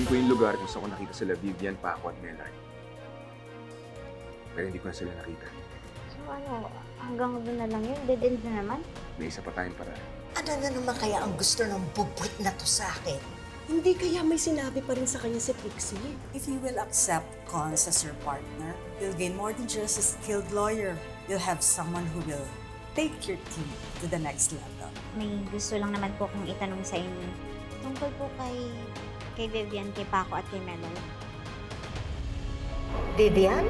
ko yung lugar kung saan ko nakita sila Vivian, Paco at Melanie. Pero hindi ko na sila nakita. So ano, hanggang doon na lang yun? Dead end na naman? May isa pa tayong paraan. Ano na naman kaya ang gusto ng bubwit na to sa akin? Hindi kaya may sinabi pa rin sa kanya si Pixie? If you will accept Cons as your partner, you'll gain more than just a skilled lawyer. You'll have someone who will take your team to the next level. May gusto lang naman po kong itanong sa inyo. Tungkol po kay Vivian, kay Paco at kay Melanie. Vivian?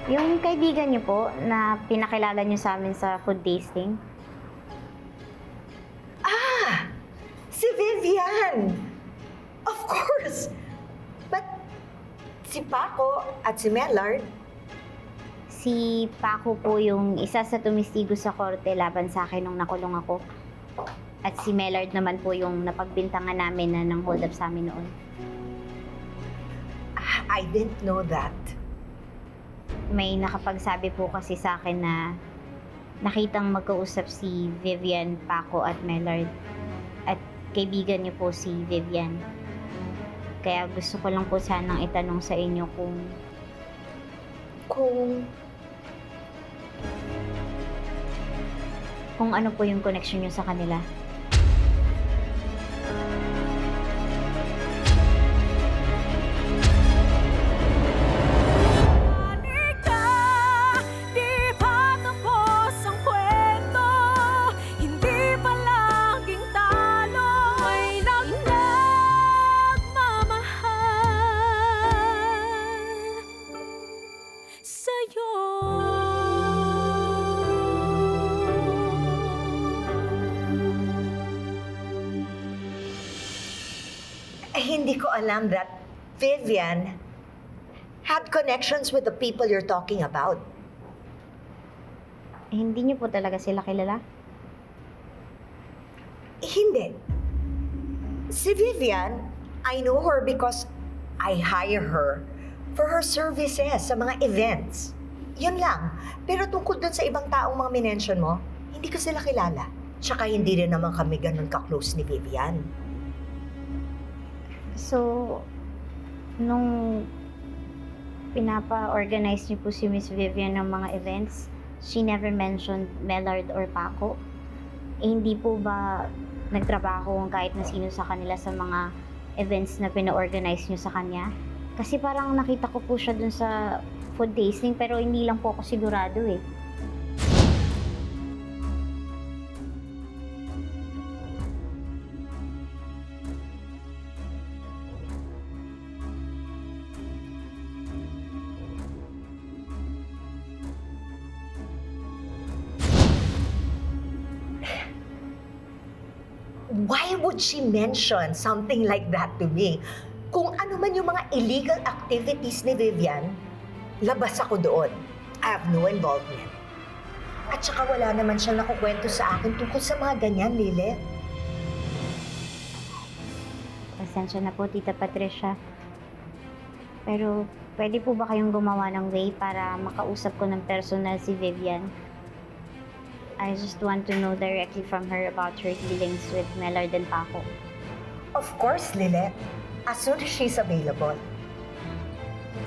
Yung kaibigan niyo po na pinakilala niyo sa amin sa food tasting. Ah! Si Vivian! Of course! But si Paco at si Mellard, Si Paco po yung isa sa tumistigo sa korte laban sa akin nung nakulong ako. At si Mellard naman po yung napagbintangan namin na nang hold up sa amin noon. I didn't know that. May nakapagsabi po kasi sa akin na nakitang magkausap si Vivian, Paco at Mellard. At kaibigan niyo po si Vivian. Kaya gusto ko lang po sanang itanong sa inyo kung ano po yung connection niyo sa kanila. Hindi ko alam that Vivian had connections with the people you're talking about. Hindi niyo po talaga sila kilala? Hindi. Si Vivian, I know her because I hire her for her services sa mga events. Yun lang. Pero tungkol dun sa ibang taong mga minention mo, hindi ko sila kilala. Tsaka hindi rin naman kami ganun ka-close ni Vivian. So, nung pinapa-organize niyo po si Miss Vivian ng mga events, she never mentioned Mellard or Paco? Hindi po ba nagtrabaho ang kahit na sino sa kanila sa mga events na pina-organize niyo sa kanya? Kasi parang nakita ko po siya dun sa food tasting pero hindi lang po ako sigurado eh. Why would she mention something like that to me? Kung ano man yung mga illegal activities ni Vivian, labas ako doon. I have no involvement. At saka wala naman siyang nakukwento sa akin tungkol sa mga ganyan, Lily. Pasensya na po, Tita Patricia. Pero pwede po ba kayong gumawa ng way para makausap ko ng personal si Vivian? I just want to know directly from her about her dealings with Mellard and Paco. Of course, Lily. As soon as she's available.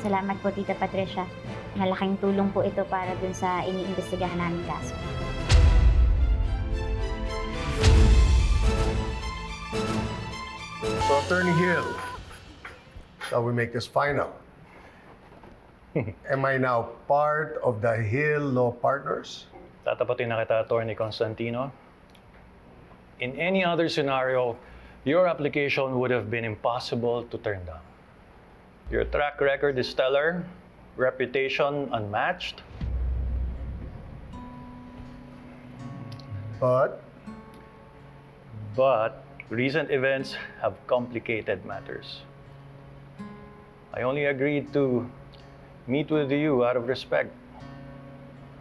Salamat po, Tita Patricia. Malaking tulong po ito para dun sa iniimbestigahan namin kaso. So, Attorney Hill, shall we make this final? Am I now part of the Hill Law Partners? Tatapatin na kita, Attorney Constantino. In any other scenario, your application would have been impossible to turn down. Your track record is stellar, reputation unmatched. But Recent events have complicated matters. I only agreed to meet with you out of respect.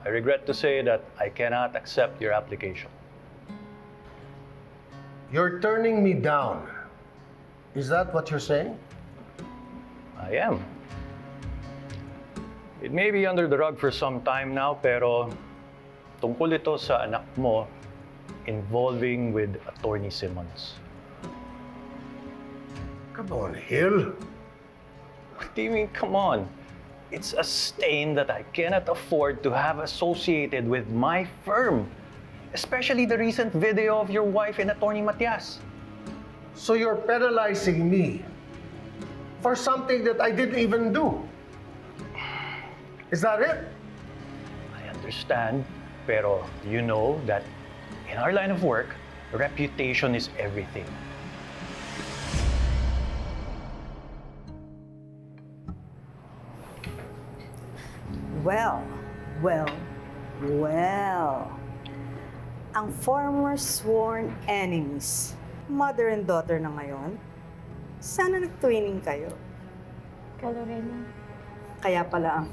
I regret to say that I cannot accept your application. you're turning me down. Is that what you're saying? I am. It may be under the rug for some time now, pero tungkol ito sa anak mo involving with Attorney Simmons. Come on, Hill. What do you mean, come on? It's a stain that I cannot afford to have associated with my firm. Especially the recent video of your wife and Attorney Matias. So you're penalizing me for something that I didn't even do. Is that it? I understand, pero you know that in our line of work, reputation is everything. Well. Ang former sworn enemies, mother and daughter na ngayon, sana nag-twinning kayo. Ka, Lorena. Kaya pala,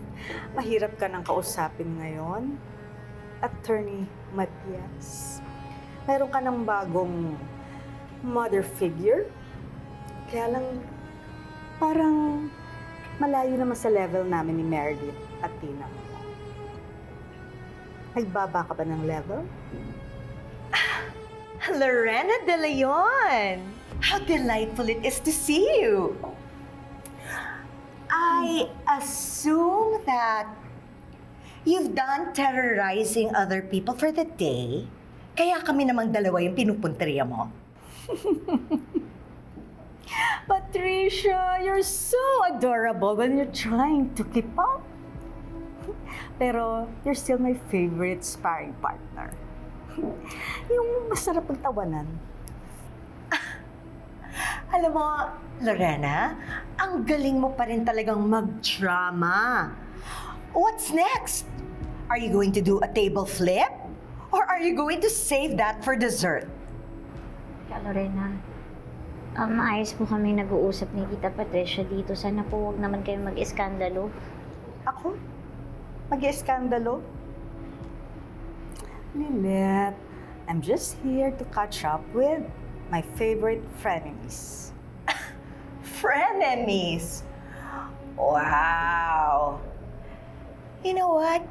mahirap ka nang kausapin ngayon, Attorney Matias. Meron ka ng bagong mother figure, kaya lang parang malayo naman sa level namin ni Meredith at Tina mo. Nagbaba ka ba ng level? Lorena De Leon! How delightful it is to see you! I assume that you've done terrorizing other people for the day, kaya kami namang dalawa yung pinupunteriya mo. Patricia, you're so adorable when you're trying to keep up. Pero you're still my favorite sparring partner. Yung masarap ang tawanan. Alam mo, Lorena, ang galing mo pa rin talagang mag-drama. What's next? Are you going to do a table flip? Or are you going to save that for dessert? Ka, Lorena. Maayos po kami nag-uusap ni Tita Patricia dito. Sana po wag naman kayo mag-iskandalo. Ako? Mag-ieskandalo? Lilith, I'm just here to catch up with my favorite frenemies. Frenemies! Wow! You know what?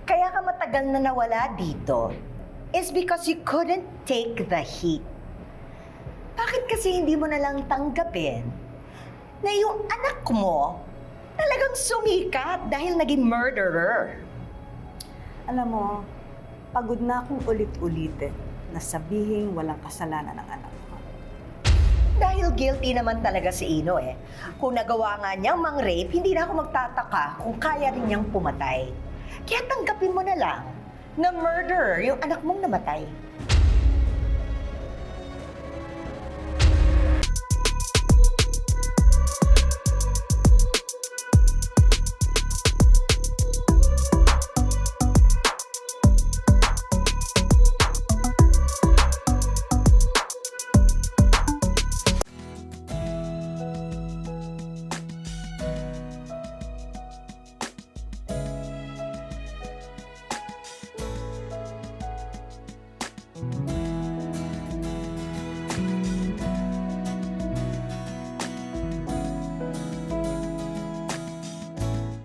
Kaya ka matagal na nawala dito is because you couldn't take the heat. Bakit kasi hindi mo na lang tanggapin na yung anak mo talagang sumikat dahil naging murderer? Alam mo, pagod na akong ulit-ulitin na sabihing walang kasalanan ng anak ko. Dahil guilty naman talaga si Ino eh. Kung nagawa nga niyang mang-rape, hindi na ako magtataka kung kaya rin niyang pumatay. Kaya tanggapin mo na lang na murderer yung anak mong namatay.